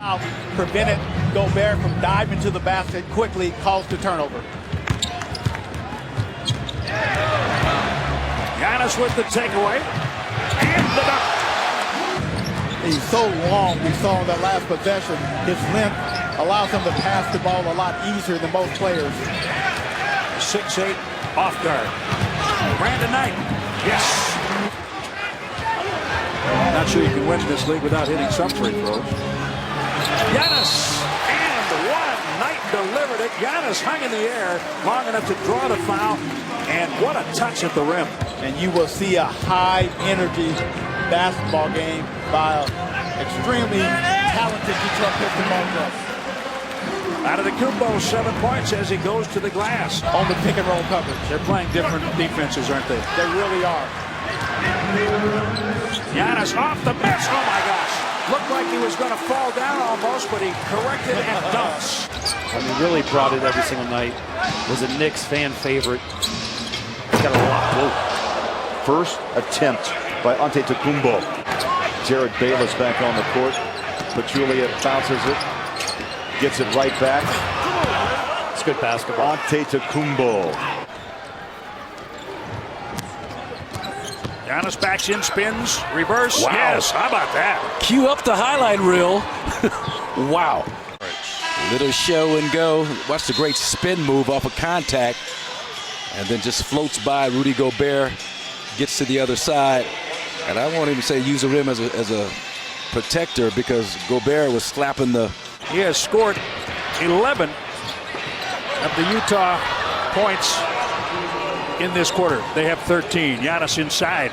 Prevented Gobert from diving to the basket quickly, caused the turnover. Giannis with the takeaway and the dunk. He's so long, we saw in that last possession. His length allows him to pass the ball a lot easier than most players. 6'8" off guard. Brandon Knight. Yes. Not sure you can win this league without hitting some free throws. Giannis and one. Knight delivered it. Giannis hung in the air long enough to draw the foul. And what a touch at the rim. And you will see a high energy basketball game by an extremely talented Detroit Pistons ball club. Antetokounmpo 7 points as he goes to the glass. On the pick and roll coverage. They're playing different defenses, aren't they? They really are. Giannis off the miss. Oh my gosh. Looked like he was going to fall down almost, but he corrected and dunks. I mean, really brought it every single night. Was a Knicks fan favorite. Got a lot. Whoa. First attempt by Antetokounmpo. Jared Bayless back on the court. Pachulia bounces it. Gets it right back. It's good basketball. Antetokounmpo. Giannis backs in, spins, reverse. Wow. Yes, how about that? Cue up the highlight reel. Wow. Little show and go. Watch the great spin move off of contact. And then just floats by Rudy Gobert. Gets to the other side. And I won't even say use the rim as a protector because Gobert was slapping the... He has scored 11 of the Utah points in this quarter. They have 13. Giannis inside.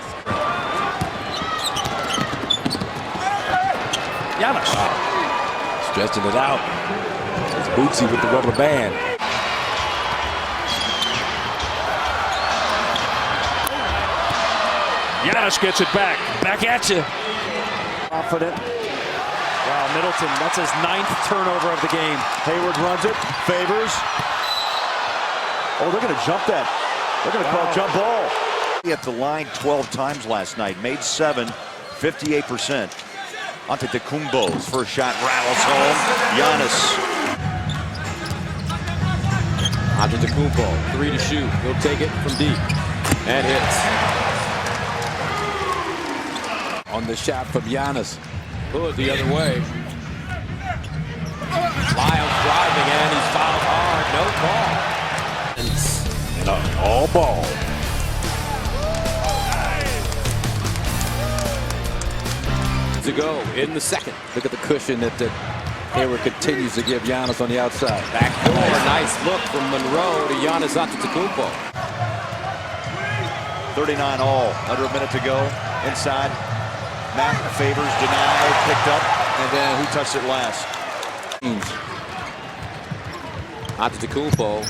Giannis. Stretching it out. It's Bootsy with the rubber band. Giannis gets it back. Back at you. Confident. Wow, Middleton, that's his 9th turnover of the game. Hayward runs it. Favors. Oh, they're going to jump that. They're going to call jump ball. He at the line 12 times last night. Made 7. 58%. Antetokounmpo's first shot rattles home. Giannis. Antetokounmpo, 3 to shoot. He'll take it from deep. And hits. On the shot from Giannis. Hood the other way. Lyles driving and he's fouled hard. No call. And all ball. To go in the second. Look at the cushion that Hayward continues to give Giannis on the outside. Back door. Nice look from Monroe to Giannis Antetokounmpo. 39 all. Under a minute to go. Inside. Matt Favors denied, picked up, and then who touched it last? Antetokounmpo,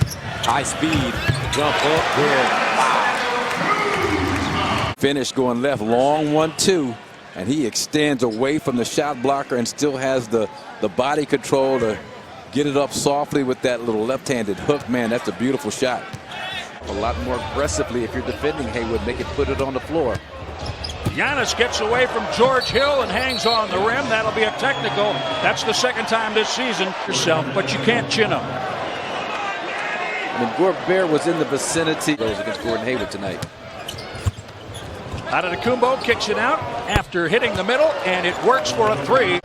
high speed, jump up, good. Finish going left, long 1-2, and he extends away from the shot blocker and still has the body control to get it up softly with that little left-handed hook. Man, that's a beautiful shot. A lot more aggressively if you're defending Hayward, make it put it on the floor. Giannis gets away from George Hill and hangs on the rim. That'll be a technical. That's the second time this season. Yourself, but you can't chin him. I mean, Gobert was in the vicinity. Goes against Gordon Hayward tonight. Antetokounmpo kicks it out after hitting the middle, and it works for a 3.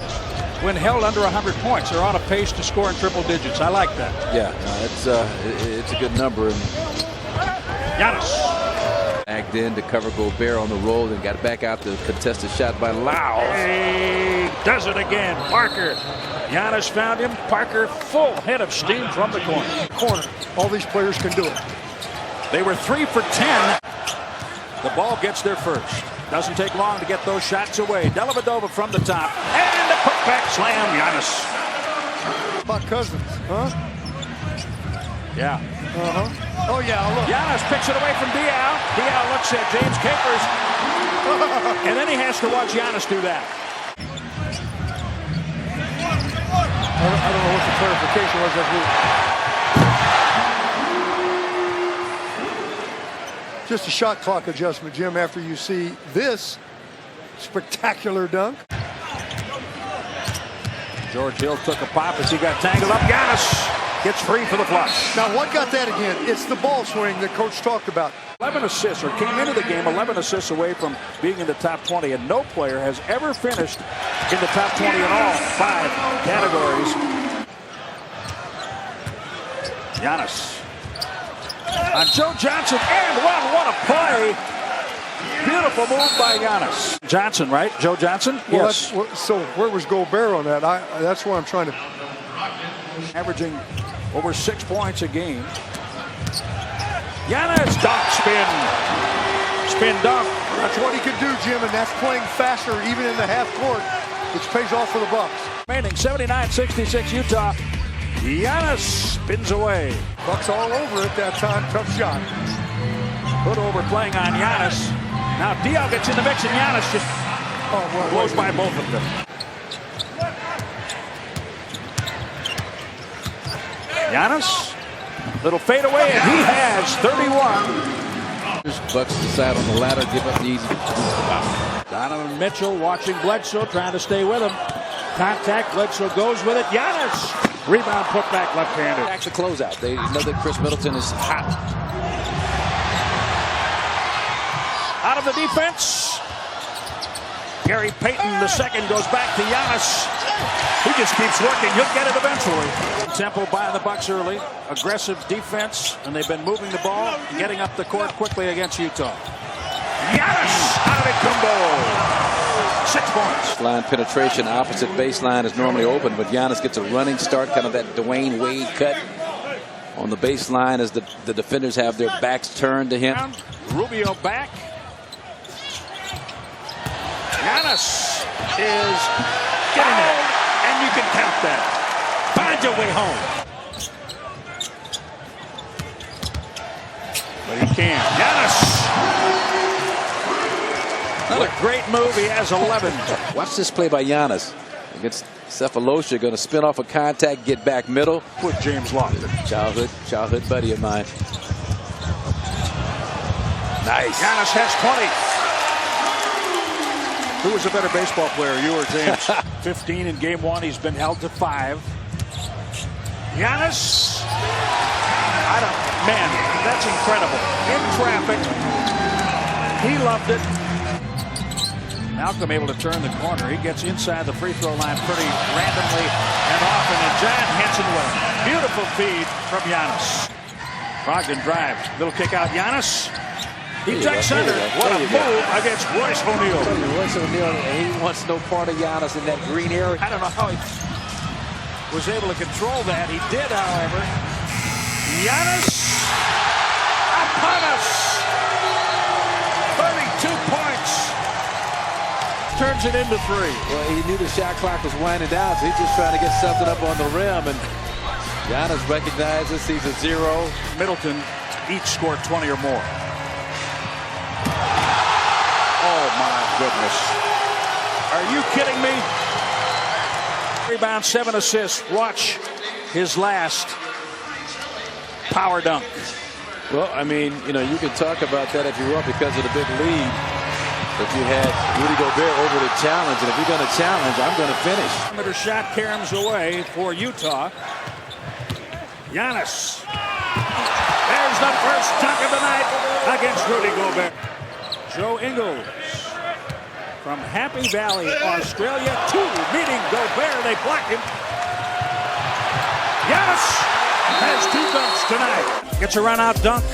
When held under 100 points, they're on a pace to score in triple digits. I like that. Yeah, it's a good number. And Giannis. Backed in to cover Gobert on the roll and got back out the contested shot by Lyles. He does it again. Parker. Giannis found him. Parker full head of steam from the corner. All these players can do it. They were 3 for 10. The ball gets there first. Doesn't take long to get those shots away. Dellavedova from the top. And a putback slam. Giannis. About Cousins, huh? Yeah. Oh, yeah, look. Giannis picks it away from Diaw. Diaw looks at James Capers. And then he has to watch Giannis do that. I don't know what the clarification was. Just a shot clock adjustment, Jim, after you see this spectacular dunk. George Hill took a pop as he got tangled up. Giannis gets free for the flush. Now, what got that again? It's the ball swing that Coach talked about. 11 assists, or came into the game 11 assists away from being in the top 20, and no player has ever finished in the top 20 in all 5 categories. Giannis on Joe Johnson, and one. What a play. Beautiful move by Giannis. Johnson, right? Joe Johnson? Well, Yes. So where was Gobert on that? That's what I'm trying to... Averaging over 6 points a game. Giannis, dunk, spin dunk. That's what he could do, Jim, and that's playing faster even in the half court, which pays off for the Bucks. Remaining 79-66 Utah. Giannis spins away. Bucks all over it that time. Tough shot. Put over playing on Giannis. Now Dio gets in the mix, and Giannis just blows by both of them. Giannis, little fade away, and he has 31. Bucks decide on the ladder, give up the easy foul. Donovan Mitchell watching Bledsoe, trying to stay with him. Contact, Bledsoe goes with it. Giannis, rebound, put back left-handed. That's a closeout. They know that Chris Middleton is hot. Out of the defense. Gary Payton, the second, goes back to Giannis. He just keeps working. He'll get it eventually. Tempo by the Bucks early. Aggressive defense, and they've been moving the ball, getting up the court quickly against Utah. Giannis Antetokounmpo. 6 points. Line penetration, opposite baseline is normally open, but Giannis gets a running start, kind of that Dwayne Wade cut on the baseline as the defenders have their backs turned to him. Rubio back. Giannis is getting it, and you can count that. Find your way home. But he can. Giannis. Another great move. He has 11. Watch this play by Giannis against Cephalosha. Going to spin off a contact, get back middle. With James Lofton. Childhood buddy of mine. Nice. Giannis has 20. Who was a better baseball player, you or James? 15 in game 1. He's been held to 5. Giannis. Man, that's incredible. In traffic. He loved it. Malcolm able to turn the corner. He gets inside the free throw line pretty randomly and often. And John Henson with a beautiful feed from Giannis. Brogdon drive. Little kick out. Giannis. He ducks under. What a move against Royce O'Neal. Royce O'Neal, he wants no part of Giannis in that green area. I don't know how he was able to control that. He did, however. Giannis upon us. 32 points. Turns it into 3. Well, he knew the shot clock was winding down, so he's just trying to get something up on the rim. And Giannis recognizes he's a 0. Middleton each scored 20 or more. Oh, my goodness. Are you kidding me? Rebound, 7 assists. Watch his last power dunk. Well, I mean, you know, you can talk about that if you want because of the big lead. But you had Rudy Gobert over the challenge, and if you're going to challenge, I'm going to finish. Perimeter shot caroms away for Utah. Giannis. There's the first dunk of the night against Rudy Gobert. Joe Ingles from Happy Valley, Australia, 2 meeting Gobert. They block him. Giannis has 2 dunks tonight. Gets a run-out dunk.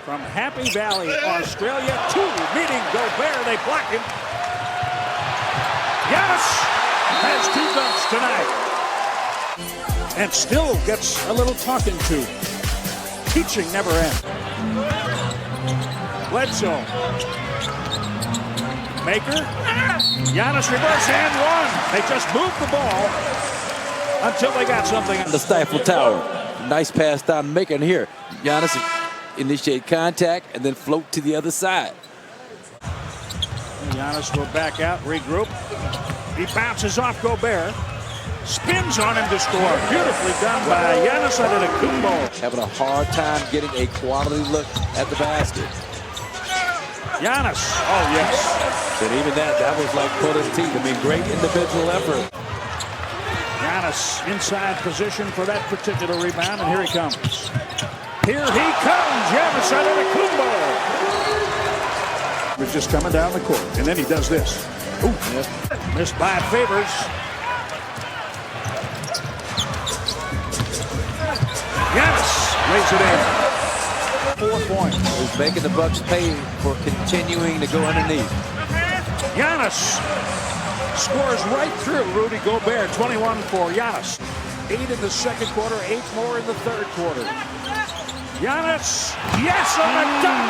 From Happy Valley, Australia, 2 meeting Gobert. They block him. Giannis has 2 dunks tonight. And still gets a little talking to. Teaching never ends. Bledsoe. Maker. Giannis reverse and 1. They just moved the ball until they got something. The stifle tower. Nice pass down Maker. And here, Giannis initiate contact and then float to the other side. Giannis will back out, regroup. He bounces off Gobert. Spins on him to score. Beautifully done by Giannis Antetokounmpo. Having a hard time getting a quality look at the basket. Giannis. Oh, yes. But even that was like pulling his teeth. I mean, great individual effort. Giannis inside position for that particular rebound, and here he comes. Here he comes, Giannis Antetokounmpo. He's just coming down the court, and then he does this. Ooh, missed by Favors. Giannis lays it in. 4 points. He's making the Bucks pay for continuing to go underneath. Giannis scores right through Rudy Gobert. 21 for Giannis. 8 in the second quarter, 8 more in the third quarter. Giannis, yes, on a dunk.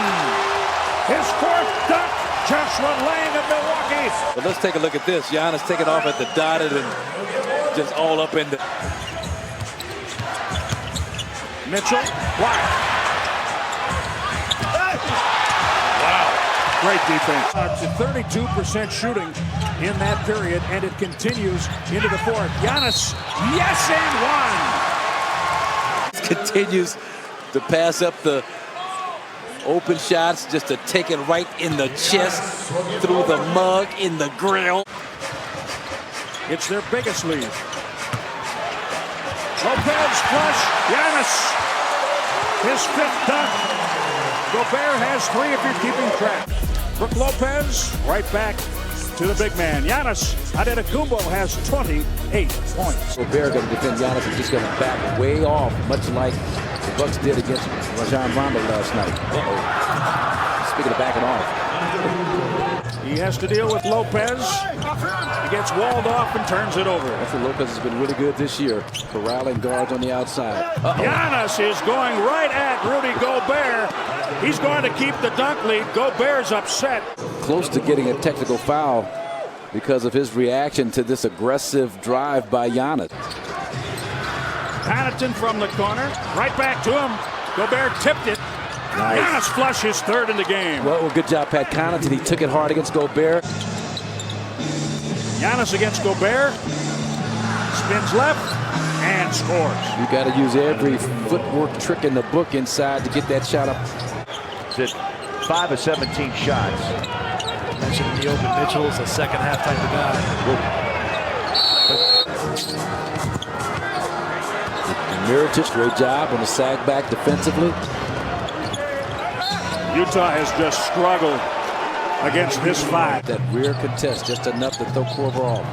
His 4th dunk, just one laying of Milwaukee. But let's take a look at this. Giannis taking off at the dotted and just all up in the... Mitchell, block. Wow, great defense. To 32% shooting in that period, and it continues into the 4th. Giannis, yes, and 1. Continues to pass up the open shots, just to take it right in the chest, through the mug, in the grill. It's their biggest lead. Lopez flush, Giannis, his 5th dunk. Gobert has 3 if you're keeping track. Brook Lopez right back to the big man. Giannis Antetokounmpo has 28 points. Gobert going to defend Giannis and just going to back way off, much like the Bucks did against Rajon Rondo last night. Speaking of backing off. He has to deal with Lopez. He gets walled off and turns it over. I think Lopez has been really good this year, corralling guards on the outside. Giannis is going right at Rudy Gobert. He's going to keep the dunk lead. Gobert's upset. Close to getting a technical foul because of his reaction to this aggressive drive by Giannis. Connaughton from the corner, right back to him. Gobert tipped it. Nice. Giannis flush his 3rd in the game. Well, good job, Pat Connaughton. He took it hard against Gobert. Giannis against Gobert. Spins left and scores. You got to use every footwork trick in the book inside to get that shot up. It's 5 of 17 shots. Mentioned in the open, Mitchell is a second half type of guy. Mirotic, great job on the sag back defensively. Utah has just struggled against this 5. That rear contest, just enough to throw Korver off.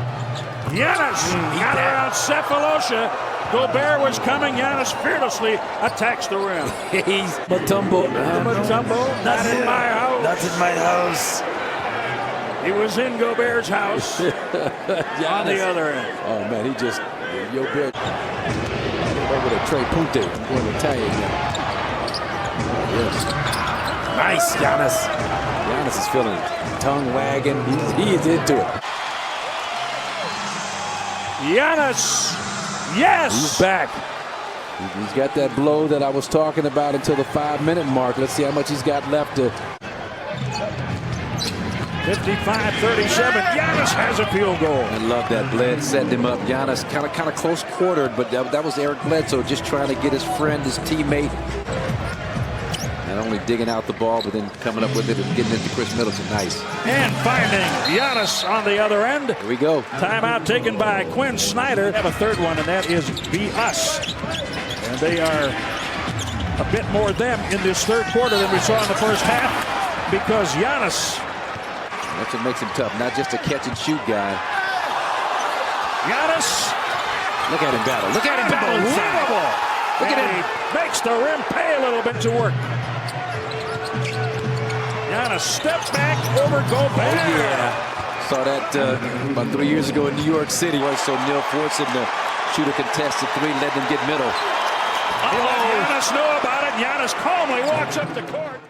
Giannis got around Cephalosha. Gobert was coming. Giannis fearlessly attacks the rim. He's Mutombo. Not in my house. Not in my house. He was in Gobert's house. On the other end. Oh, man, he just, Gobert over to Trey Punte. I'm going Italian now. Yes. Nice, Giannis. Giannis is feeling it. Tongue wagging. He is into it. Giannis, yes! He's back. He's got that blow that I was talking about until the 5-minute mark. Let's see how much he's got left to. 55-37. Giannis has a field goal. I love that. Bled setting him up. Giannis kind of close quartered, but that was Eric Bledsoe just trying to get his friend, his teammate. Not only digging out the ball, but then coming up with it and getting it to Chris Middleton. Nice. And finding Giannis on the other end. Here we go. Timeout taken by Quinn Snyder. Have a 3rd one, and that is Be Us. And they are a bit more them in this 3rd quarter than we saw in the first half, because Giannis. That's what makes him tough, not just a catch and shoot guy. Giannis. Look at him battle. Look at him battle. Look at him. Makes the rim pay a little bit to work. Giannis steps back over Gobert. Oh, yeah. Saw that about 3 years ago in New York City. So Neil forced him to shoot a contested 3, let him get middle. He let Giannis know about it. Giannis calmly walks up the court.